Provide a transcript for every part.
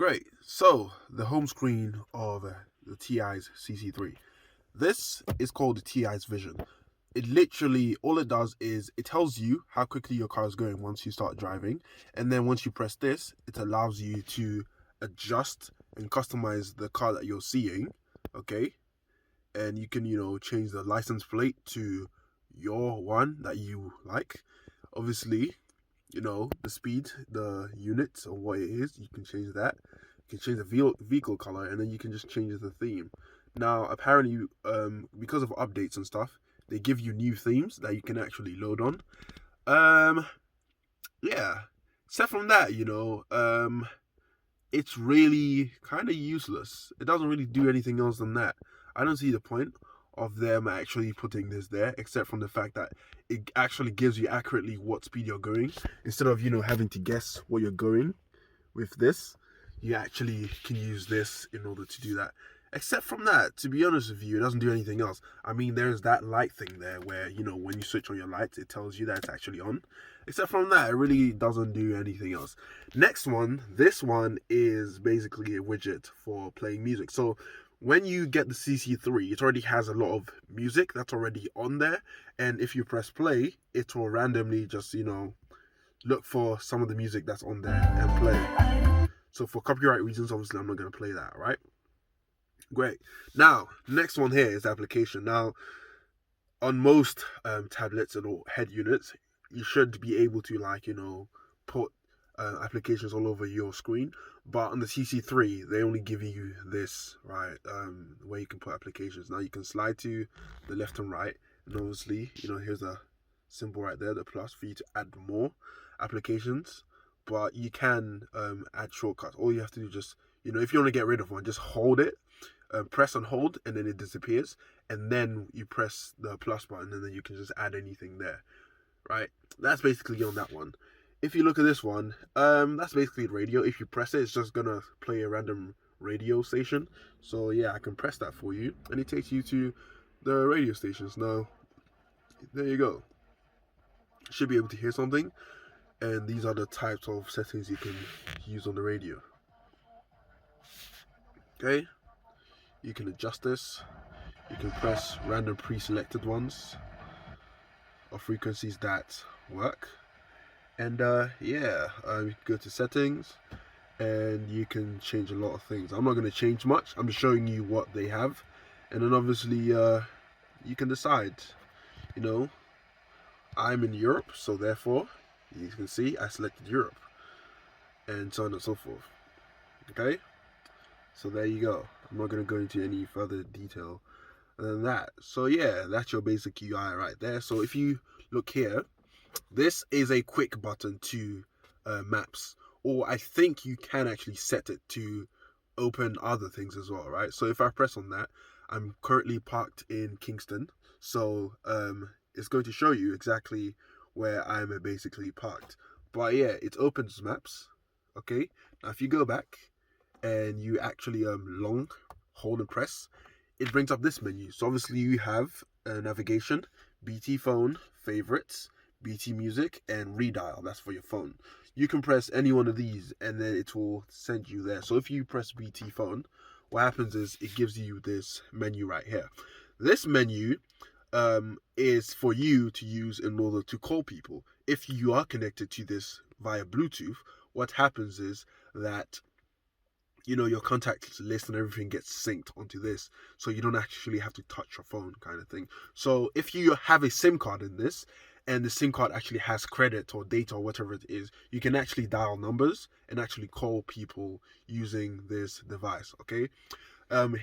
Great. So the home screen of the Teyes CC3. This is called the Teyes Vision. It literally, all it does is it tells you how quickly your car is going once you start driving, and then once you press this, it allows you to adjust and customize the car that you're seeing. Okay, and you can change the license plate to your one that you like. Obviously, the speed, the units, or what it is, you can change that. You can change the vehicle color, and then you can just change the theme. Now, apparently, because of updates and stuff, they give you new themes that you can actually load on. Yeah. Except from that, it's really kind of useless. It doesn't really do anything else than that. I don't see the point of them actually putting this there, except from the fact that it actually gives you accurately what speed you're going, instead of having to guess what you're going with this. You actually can use this in order to do that. Except from that, to be honest with you, it doesn't do anything else. I mean, there's that light thing there where, when you switch on your lights, it tells you that it's actually on. Except from that, it really doesn't do anything else. Next one, this one is basically a widget for playing music. So when you get the CC3, it already has a lot of music that's already on there. And if you press play, it will randomly just, look for some of the music that's on there and play. So for copyright reasons, obviously, I'm not going to play that, right? Great. Now, next one here is the application. Now, on most tablets and head units, you should be able to put applications all over your screen. But on the CC3, they only give you this, right, where you can put applications. Now, you can slide to the left and right. And obviously, here's a symbol right there, the plus, for you to add more applications. But you can add shortcuts. All you have to do is just, if you want to get rid of one, just hold it. Press and hold, and then it disappears, and then you press the plus button, and then you can just add anything there, right? That's basically on that one. If you look at this one, that's basically radio. If you press it, it's just gonna play a random radio station. So yeah, I can press that for you, and it takes you to the radio stations. Now, there you go. Should be able to hear something, and these are the types of settings you can use on the radio. Okay. You can adjust this. You can press random pre-selected ones or frequencies that work. And yeah, you can go to settings and you can change a lot of things. I'm not going to change much. I'm just showing you what they have. And then obviously you can decide. I'm in Europe, so therefore, you can see I selected Europe. And so on and so forth. Okay? So there you go. I'm not going to go into any further detail than that. So yeah, that's your basic UI right there. So if you look here, this is a quick button to maps. Or I think you can actually set it to open other things as well, right? So if I press on that, I'm currently parked in Kingston. So it's going to show you exactly where I'm basically parked. But yeah, it opens maps. Okay, now if you go back, and you actually long hold and press, it brings up this menu. So obviously you have navigation, BT phone, favorites, BT music, and redial. That's for your phone. You can press any one of these and then it will send you there. So if you press BT phone, what happens is it gives you this menu right here. This menu is for you to use in order to call people. If you are connected to this via Bluetooth, what happens is that your contact list and everything gets synced onto this, so you don't actually have to touch your phone, kind of thing. So if you have a SIM card in this, and the SIM card actually has credit or data or whatever it is, you can actually dial numbers and actually call people using this device. Okay.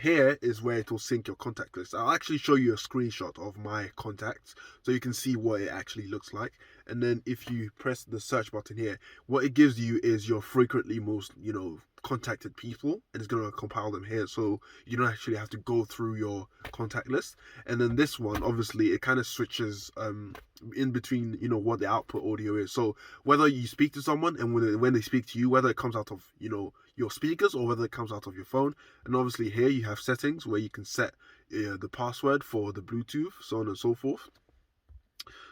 Here is where it will sync your contact list. I'll actually show you a screenshot of my contacts so you can see what it actually looks like. And then if you press the search button here, what it gives you is your frequently most, contacted people, and it's going to compile them here, so you don't actually have to go through your contact list. And then this one, obviously, it kind of switches in between, what the output audio is. So whether you speak to someone and when they speak to you, whether it comes out of, your speakers or whether it comes out of your phone. And obviously here you have settings where you can set the password for the Bluetooth, so on and so forth.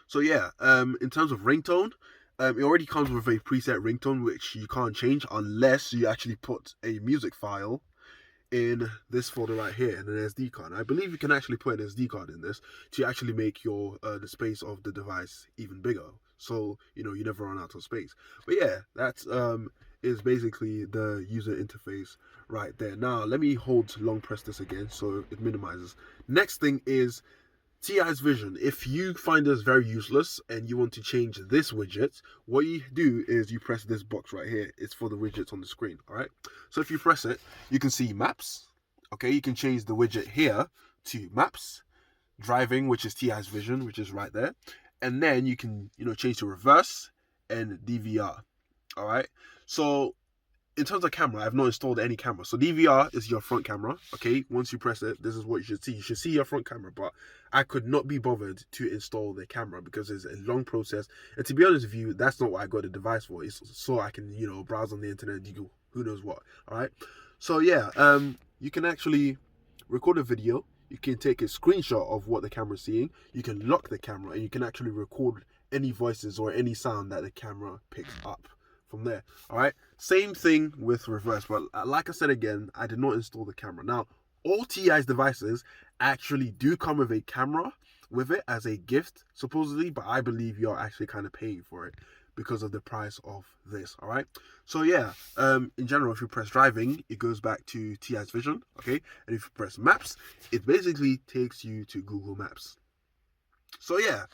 So yeah, in terms of ringtone, it already comes with a preset ringtone, which you can't change unless you actually put a music file in this folder right here in an SD card. I believe you can actually put an SD card in this to actually make your the space of the device even bigger, so you never run out of space. But yeah, that's is basically the user interface right there. Now let me hold long press this again so it minimizes. Next thing is Teyes Vision. If you find this very useless and you want to change this widget, what you do is you press this box right here. It's for the widgets on the screen. All right, so if you press it, you can see maps. Okay, you can change the widget here to maps, driving, which is Teyes Vision, which is right there, and then you can change to reverse and DVR. All right, so in terms of camera, I've not installed any camera. So DVR is your front camera. Okay, once you press it, this is what you should see. You should see your front camera, but I could not be bothered to install the camera because it's a long process. And to be honest with you, that's not what I got the device for. It's so I can browse on the internet and do who knows what. All right. So yeah, you can actually record a video. You can take a screenshot of what the camera's seeing. You can lock the camera and you can actually record any voices or any sound that the camera picks up from there. All right, same thing with reverse, but like I said again, I did not install the camera. Now all Teyes devices actually do come with a camera with it as a gift supposedly, but I believe you're actually kind of paying for it because of the price of this. All right, so yeah, in general, if you press driving, it goes back to Teyes Vision. Okay, and if you press maps, it basically takes you to Google Maps. So yeah,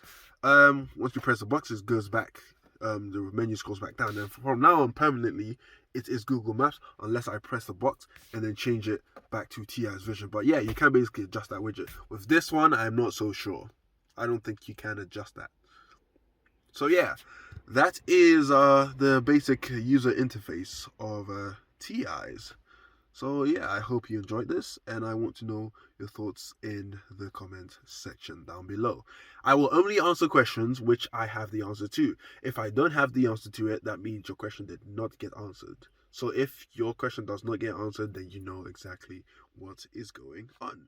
once you press the boxes, it goes back. The menu scrolls back down, and from now on permanently it is Google Maps unless I press the box and then change it back to Teyes Vision. But yeah, you can basically adjust that widget. With this one, I'm not so sure. I don't think you can adjust that. So yeah, that is the basic user interface of Teyes. So yeah, I hope you enjoyed this, and I want to know your thoughts in the comment section down below. I will only answer questions which I have the answer to. If I don't have the answer to it, that means your question did not get answered. So if your question does not get answered, then you know exactly what is going on.